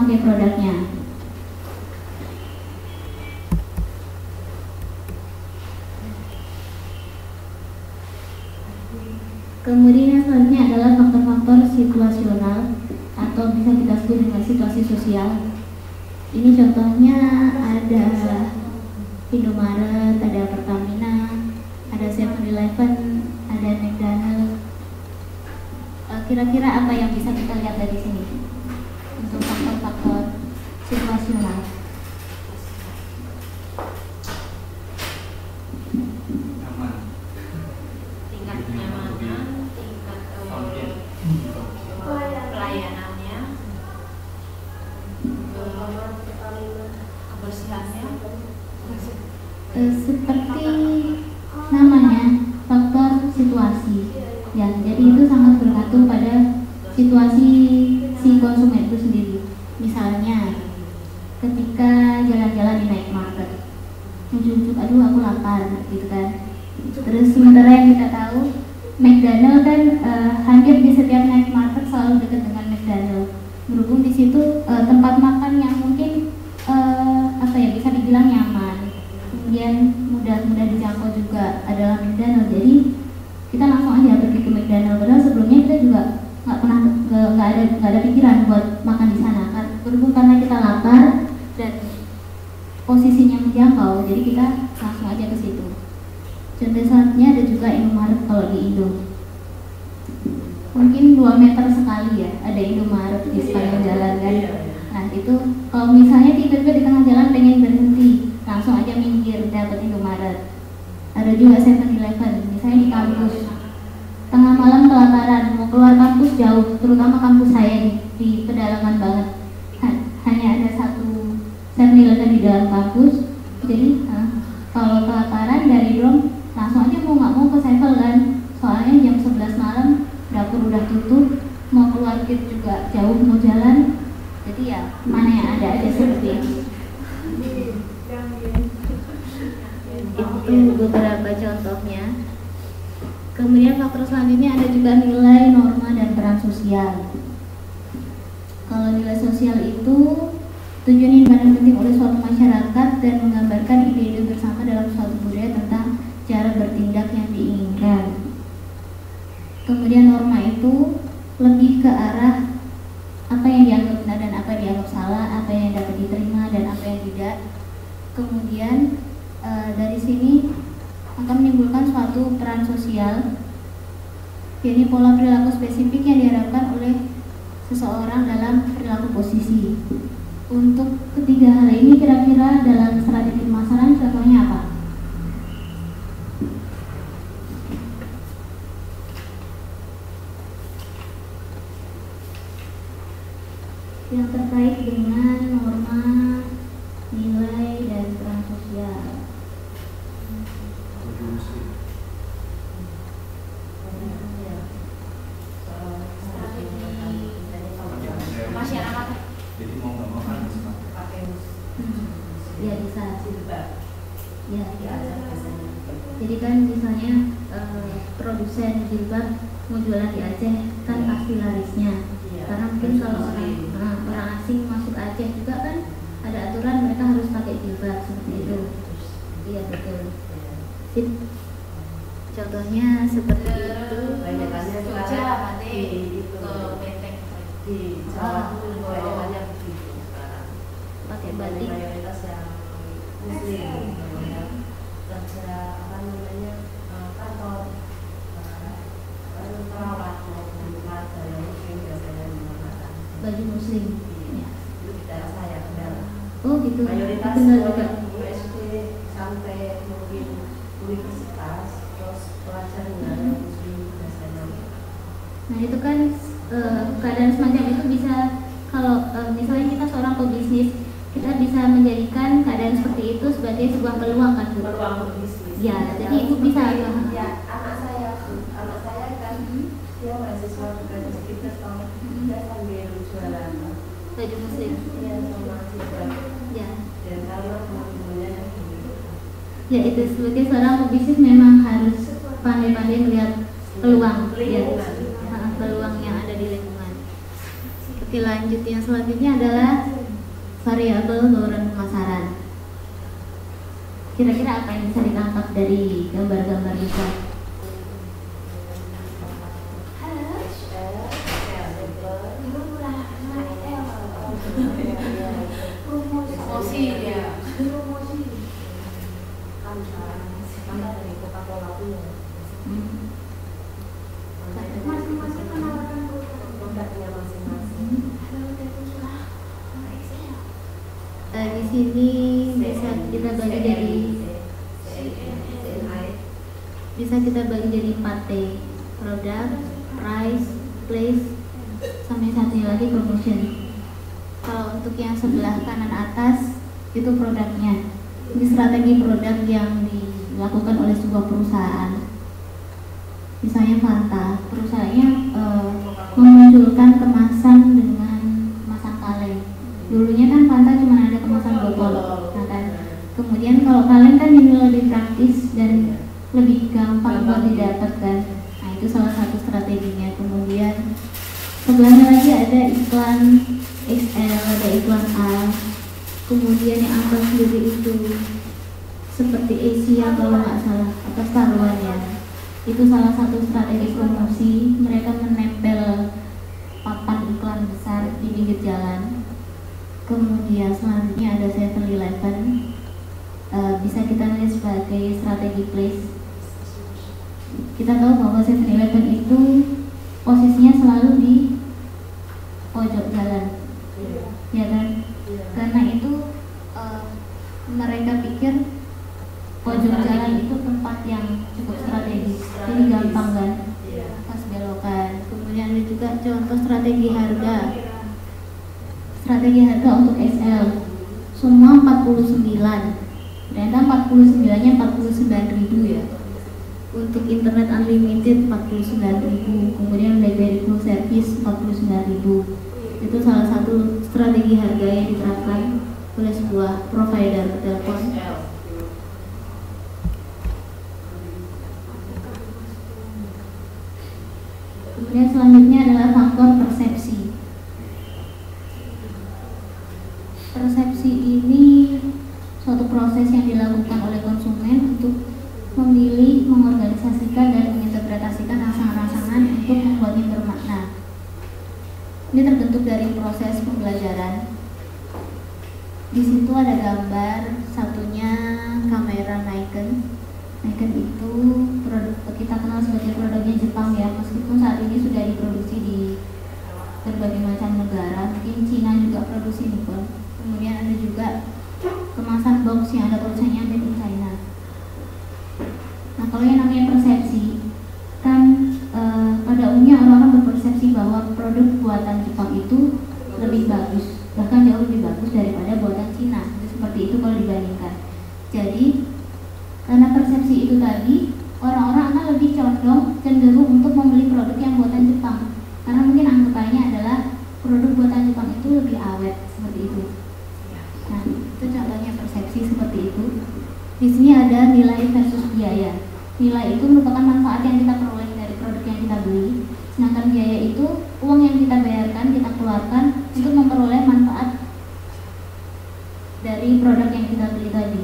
memakai produknya. Kemudian yang selanjutnya adalah faktor-faktor situasional atau bisa kita sebut dengan situasi sosial. Ini contohnya ada Indomaret, ada Pertamina, ada 7-Eleven, ada McDonald. Kira-kira apa yang bisa kita lihat dari sini untuk faktor-faktor situasional? Tingkat kenyamanan, tingkat pelayanannya, kebersihannya. Seperti namanya, faktor situasi ya, jadi itu sangat bergantung pada situasi si konsumen itu sendiri. Misalnya ketika jalan-jalan di night market, ujuk-ujuk aduh aku lapar gitu kan, terus sementara yang kita tahu McDonald kan hampir di setiap night market selalu dekat dengan McDonald, berhubung di situ tempat makan yang mungkin bisa dibilang nyaman, kemudian mudah dijangkau juga adalah McDonald. Jadi kita langsung aja pergi ke McDonald, padahal sebelumnya kita juga nggak ada pikiran buat makan di sana kan, berhubung karena kita lapar dan posisinya menjangkau, jadi kita langsung aja ke situ. Contoh selanjutnya ada juga Indomaret kalau di Indo, mungkin 2 meter sekali ya ada Indomaret di sepanjang jalan kan. Nah itu kalau misalnya tiba-tiba di tengah jalan pengen berhenti, langsung aja minggir dapat Indomaret. Ada juga 7-Eleven, misalnya di kampus, tengah malam kelaparan, mau keluar kampus jauh, terutama kampus saya di pedalaman banget, hanya ada satu 7-Eleven di dalam kampus. Jadi kalau kelaparan dari dorm langsung aja mau nggak mau ke 7 kan, soalnya jam 11 malam dapur udah tutup, mau keluar gitu juga jauh mau jalan, jadi ya mana yang ada aja seperti itu. Itu beberapa contohnya. Kemudian faktor selanjutnya ada juga nilai, norma, dan peran sosial. Kalau nilai sosial itu tujuan yang dipandang penting oleh suatu masyarakat dan menggambarkan ide-ide bersama dalam suatu budaya tentang cara bertindak yang diinginkan. Kemudian norma itu lebih ke arah apa yang dianggap benar dan apa yang dianggap salah, apa yang dapat diterima dan apa yang tidak. Kemudian dari sini akan menimbulkan suatu peran sosial, yakni pola perilaku spesifik yang diharapkan oleh seseorang dalam perilaku posisi. Untuk ketiga hal ini kira-kira dalam strategi pemasaran contohnya apa? Yang terkait dengan norma, nilai, dan peran sosial. Masyarakat. Jadi mau nggak mau harus pakai Ya bisa. Ya. Jadi kan misalnya produsen jilbab mau jualan di Aceh kan pasti larisnya. Karena mungkin kalau orang asing masuk Aceh juga kan ada aturan mereka harus pakai jilbab seperti itu. Iya betul. Sip. Contohnya seperti itu. Banyakannya sekarang nanti ke Beteng di Jawa itu banyak begitu sekarang. Pakai batik. Mayoritas yang Muslim, kerja kantor, perawat maupun warga yang Muslim biasanya menggunakan baju Muslim. Ya. Itu di daerah saya adalah. Oh gitu. Mayoritas Benar juga. SD sampai mungkin universitas, terus pelajar yang Muslim biasanya. Nah itu kan keadaan semacam itu bisa kalau misalnya kita seorang pebisnis, kita bisa menjadikan keadaan seperti itu sebagai sebuah peluang kan Bu? Peluang bisnis. Ya, jadi Ibu bisa ya, anak saya kan dia mahasiswa juga di sekitar tahun dia sambil jualan baju Muslim. dia sama jilbab Ya. dan karena teman-temannya gitu. Ya itu sebagai seorang pebisnis memang harus pandai-pandai melihat peluang. Ya. Peluang yang ada di lingkungan. Oke lanjut, yang selanjutnya adalah variabel bauran pemasaran. Kira-kira apa yang bisa ditangkap dari gambar-gambar itu? Promosi ya. Dari Coca-Cola punya. Masing-masing menawarkan produknya masing-masing. Di sini bisa kita bagi jadi 4T: produk, price, place, sampai satunya lagi promotion. Kalau untuk yang sebelah kanan atas itu produknya. Ini strategi produk yang dilakukan oleh sebuah perusahaan. Misalnya Fanta, perusahaannya memunculkan kemasan dengan kemasan kaleng. Dulunya kan Fanta cuma ada kemasan botol, nah kan. Kemudian kalau kaleng kan ini lebih praktis dan lebih gampang buat didapatkan. Nah itu salah satu strateginya. Kemudian sebelahnya lagi ada iklan XL, ada iklan A. Kemudian yang angka sendiri itu seperti Asia kalau nggak salah, atau Star One ya. Itu salah satu strategi promosi. Mereka menempel papan iklan besar di pinggir jalan. Kemudian selanjutnya ada 7-Eleven, bisa kita lihat sebagai strategi place. Kita tahu bahwa 7-Eleven itu posisinya selalu di pojok jalan, ya kan? Karena itu mereka pikir pojok jalan itu tempat yang cukup strategis, jadi gampang kan pas belokan. Kemudian ada juga contoh strategi harga. Strategi harga untuk XL semua 49, ternyata 49-nya 49.000 ya. Untuk internet unlimited 49.000, kemudian BlackBerry full service 49.000. Itu salah satu strategi harga yang diterapkan oleh sebuah provider telepon. Kemudian selanjutnya adalah faktor persepsi. Persepsi ini suatu proses yang dilakukan oleh konsumen untuk memilih, mengorganisasikan, dan menginterpretasikan rangsangan-rangsangan untuk membuatnya bermakna. Ini terbentuk dari proses pembelajaran. Di situ ada gambar, satunya kamera Nikon. Nikon itu produk kita kenal sebagai produknya Jepang ya, meskipun saat ini sudah diproduksi di berbagai macam negara. Mungkin Cina juga produksi Nikon. Kemudian ada juga kemasan box yang ada tulisannya Made in China. Nah kalau yang namanya persepsi kan pada umumnya orang-orang berpersepsi bahwa produk buatan Jepang itu lebih bagus, bahkan jauh lebih bagus daripada buatan Cina. Seperti itu kalau dibandingkan. Jadi karena persepsi itu tadi, orang-orang akan lebih condong cenderung untuk membeli produk yang buatan Jepang, karena mungkin anggapannya adalah produk buatan Jepang itu lebih awet, seperti itu. Nah itu contohnya persepsi seperti itu. Di sini ada nilai versus biaya. Nilai itu merupakan manfaat yang kita peroleh dari produk yang kita beli, sedangkan biaya itu uang yang kita bayarkan, kita keluarkan untuk memperoleh manfaat dari produk yang kita beli tadi.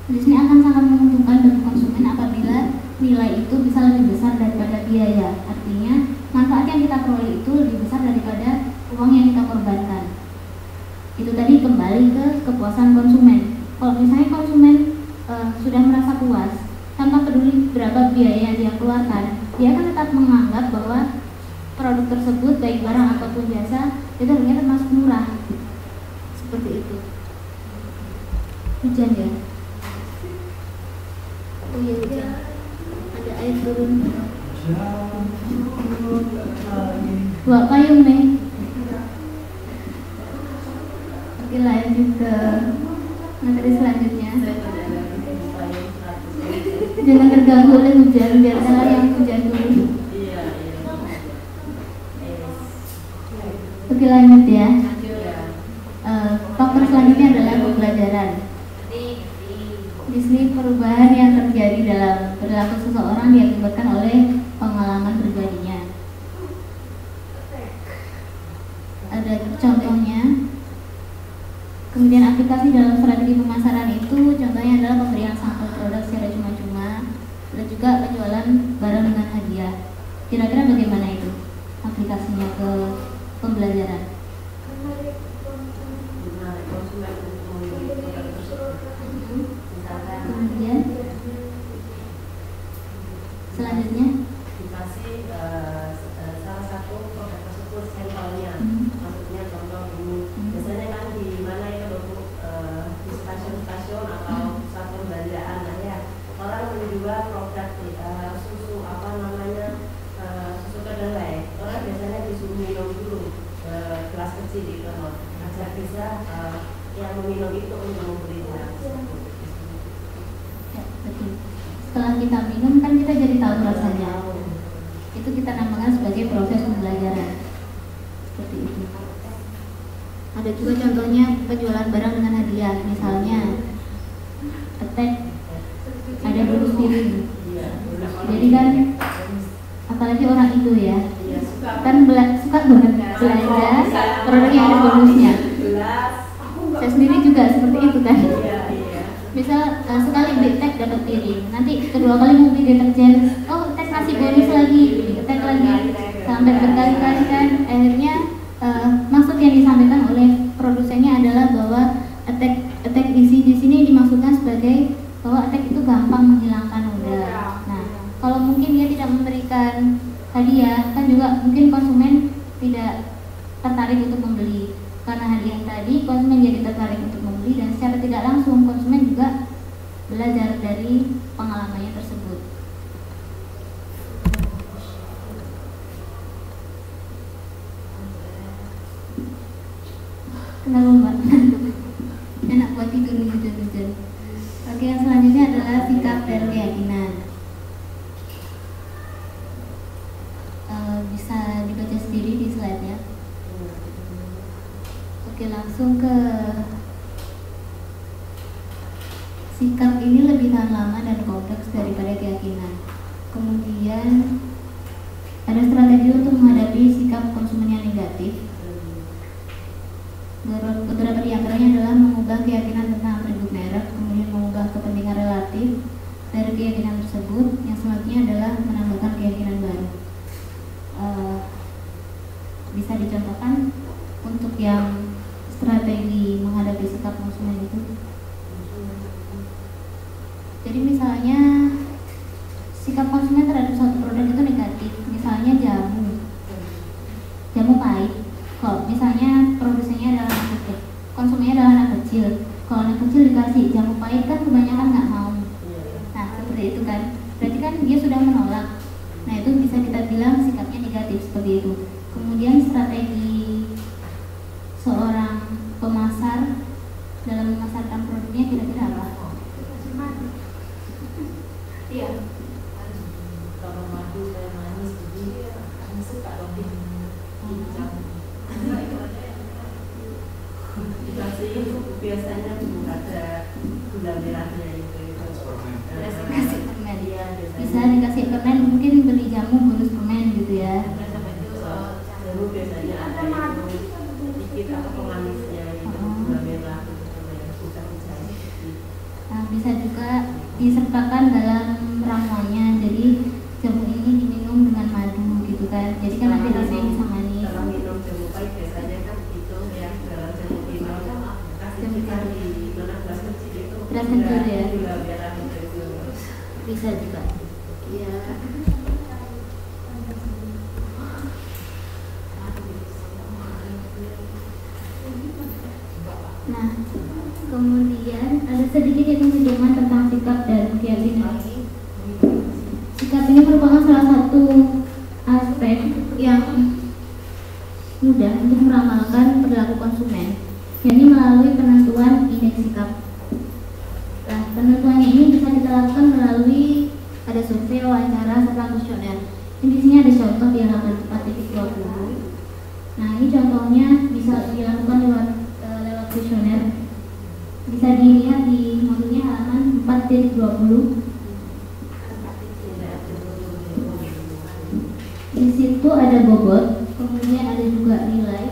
Di sini akan sangat menguntungkan bagi konsumen apabila nilai itu bisa lebih besar daripada biaya. Artinya manfaat yang kita peroleh itu lebih besar daripada uang yang kita korbankan. Itu tadi kembali ke kepuasan konsumen. Kalau misalnya konsumen sudah merasa puas tanpa peduli berapa biaya yang dia keluarkan, dia akan tetap menganggap bahwa produk tersebut baik barang ataupun jasa itu harganya termasuk murah. Seperti itu. Hujan ya. Oh iya hujan. Ada air turun. Bawa payung nih. Oke, lanjut ke materi selanjutnya. Jangan terganggu oleh hujan, biarkanlah yang hujan dulu. Oke, lanjut ya. Faktor selanjutnya adalah pembelajaran. Di sini perubahan yang terjadi dalam perilaku seseorang diakibatkan oleh pengalaman pribadinya. Ada contohnya. Kemudian aplikasi dalam strategi pemasaran itu contohnya adalah pemberian sampel produk secara cuma-cuma dan juga penjualan barang dengan hadiah. Kira-kira bagaimana itu aplikasinya ke pembelajaran? Kemudian selanjutnya dikasih salah satu produk tersebut sampelnya. Maksudnya contoh ini biasanya kan di mana itu di stasiun-stasiun atau pusat perbelanjaan lah ya, orang menjual produk susu apa namanya susu kedelai, orang biasanya disuruh minum dulu gelas kecil itu agar bisa yang meminum itu untuk membelinya. ya, betul. Setelah kita minum kan kita jadi tahu rasanya. Itu kita namakan sebagai proses pembelajaran. Seperti itu. Ada juga contohnya penjualan barang dengan hadiah, misalnya attack ada bonus piring. Jadi kan apalagi orang Indo ya, kan suka banget belanja produk yang ada bonusnya. Saya sendiri juga seperti itu kan. Misal sekali beli tag dapat piring, nanti kedua kali mau beli deterjen, oh tag kasih bonus lagi, tag lagi, sampai berkali-kali kan. Akhirnya maksud yang disampaikan oleh produsennya adalah bahwa attack isi di sini dimaksudkan sebagai bahwa attack itu gampang menghilangkan noda. Nah, kalau mungkin dia tidak memberikan hadiah, kan juga mungkin konsumen tidak tertarik untuk membeli. Karena hadiah tadi, konsumen jadi tertarik untuk membeli dan secara tidak langsung konsumen juga belajar dari pengalamannya tersebut. Kenapa Mbak? Enak buat tidur nih hujan-hujan. Oke, yang selanjutnya adalah sikap dan keyakinan. Bisa dibaca sendiri di slide-nya. Oke, langsung ke sikap ini lebih tahan lama dan kompleks daripada keyakinan. Kemudian ada strategi untuk menghadapi sikap konsumen yang negatif. Beberapa di antaranya adalah mengubah keyakinan tentang atribut merek, kemudian mengubah kepentingan relatif dari keyakinan tersebut. Yang selanjutnya adalah menambahkan keyakinan baru. Bisa dicontohkan untuk yang strategi menghadapi sikap konsumen itu. Jadi misalnya sikap konsumen terhadap suatu produk itu negatif, misalnya jamu pahit. Kalau misalnya produsennya adalah anak kecil, konsumennya adalah anak kecil. Kalau anak kecil dikasih jamu pahit kan kebanyakan nggak mau. Nah seperti itu kan, berarti kan dia sudah menolak. Nah itu bisa kita bilang sikapnya negatif seperti itu. Kemudian strategi seorang pemasar dalam memasarkan produknya kira-kira apa? Iya. Kalau madu saya manis, jadi kami suka lebih dikasih itu biasanya ada gula merahnya itu. Kasih permen. Bisa dikasih permen, mungkin beli jamu bonus permen gitu ya. Jamu biasanya ada yang dikit atau pemanisnya itu gula merah itu Nah, bisa juga disertakan dalam ramuannya. Jadi jamu ini diminum dengan madu gitu kan. Jadi kan nanti rasanya bisa manis. Kalau minum jamu pahit biasanya kan itu yang dalam jamu minum kasih kita di mana gelas kecil itu. Gelas kecil ya. Gula merah itu. Bisa juga. Iya. Nah, kemudian ada sedikit hitung-hitungan tentang sikap dan keyakinan. Sikap ini merupakan salah satu aspek yang mudah untuk meramalkan perilaku konsumen, yakni melalui penentuan indeks sikap. Nah, penentuannya ini bisa kita lakukan melalui ada survei, wawancara, serta kuesioner. Ini di sini ada contoh di halaman 4.20. Nah, ini contohnya bisa dilakukan lewat kuesioner. Bisa dilihat di modulnya halaman 4.20. Di situ ada bobot, kemudian ada juga nilai,